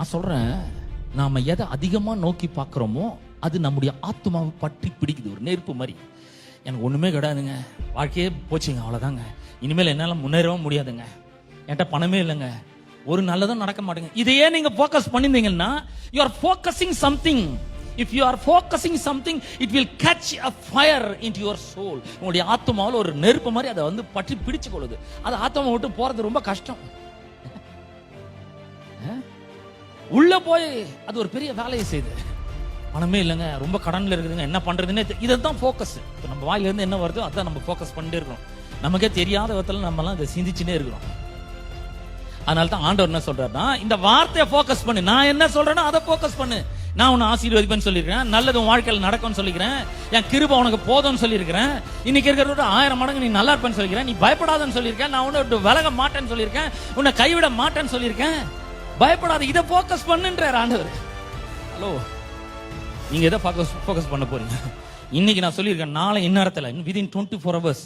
நான் சொல்றேன், நாம எதை அதிகமா நோக்கி பார்க்கிறோமோ அது நம்முடைய ஆத்மாவை பற்றி பிடிக்குது. ஒரு நெருப்பு மாதிரி. எனக்கு ஒண்ணுமே கிடையாதுங்க, வாழ்க்கையே போச்சுங்க, அவ்வளவுதாங்க, இனிமேல் என்னால முன்னேறவும் முடியாதுங்க, என்கிட்ட பணமே இல்லைங்க, ஒரு நல்லதும் நடக்க மாட்டேங்க. இதையே நீங்க focus பண்ணிருந்தீங்கன்னா you are focusing something. If you are focusing something, it will catch a fire into your soul. உங்களுடைய ஆத்மாவில் ஒரு நெருப்பு மாதிரி அதை வந்து பற்றி பிடிச்சு கொள்ளுது. அது ஆத்மா விட்டு போறது ரொம்ப கஷ்டம். உள்ள போய் அது ஒரு பெரிய வேலையை செய்யுது. பணமே இல்லைங்க, ரொம்ப கடன்ல இருக்குதுங்க, என்ன பண்றதுன்னு இதுதான் ஃபோக்கஸ். இப்போ நம்ம வாயில இருந்து என்ன வருதோ அதான் நம்ம ஃபோக்கஸ் பண்ணிட்டே இருக்கிறோம். நமக்கே தெரியாத விதத்துல நம்ம எல்லாம் இதை சிந்திச்சுட்டே இருக்கிறோம். அதனால தான் ஆண்டவர் என்ன சொல்றாருன்னா, இந்த வார்த்தையை ஃபோக்கஸ் பண்ணு. நான் என்ன சொல்றேனோ அதை ஃபோக்கஸ் பண்ணு. நான் உன்னை ஆசீர்வதிப்பேன்னு சொல்லியிருக்கிறேன், நல்லது உன் வாழ்க்கையில் நடக்கும்னு சொல்லிக்கிறேன், என் கிருபை உனக்கு போதும்னு சொல்லியிருக்கிறேன், இன்னைக்கு இருக்கிறத 1000 மடங்கு நீ நல்லா இருப்பேன்னு சொல்லிக்கிறேன், நீ பயப்படாதன்னு சொல்லியிருக்கேன், நான் உன்னை விட்டு விலக மாட்டேன்னு சொல்லியிருக்கேன், உன்னை கைவிட மாட்டேன்னு சொல்லியிருக்கேன், பயப்படாத, இதை ஃபோக்கஸ் பண்ணுன்றார் ஆண்டவர். ஹலோ, நீங்க எதை ஃபோக்கஸ் பண்ண போறீங்க? இன்னைக்கு நான் சொல்லியிருக்கேன், நாளை இந்நேரத்தில் within 24 hours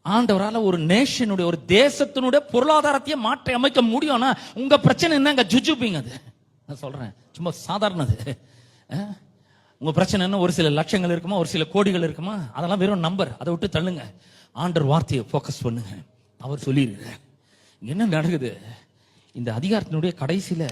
ஆண்டவரால ஒரு நேஷனுடைய, ஒரு தேசத்தினுடைய பொருளாதாரத்தையே மாற்றி அமைக்க முடியும்னா உங்க பிரச்சனை என்னங்க? ஜுஜுபிங்க. அது நான் சொல்றேன், சும்மா சாதாரணது. உங்க பிரச்சனை என்ன? ஒரு சில லட்சங்கள் இருக்குமா, ஒரு சில கோடிகள் இருக்குமா, அதெல்லாம் வெறும் நம்பர். அதை விட்டு தள்ளுங்க, ஆண்டவர் வார்த்தையை ஃபோக்கஸ் பண்ணுங்க. அவர் சொல்லியிருக்கிறார். என்ன நடக்குது? இந்த அதிகாரத்தினுடைய கடைசியில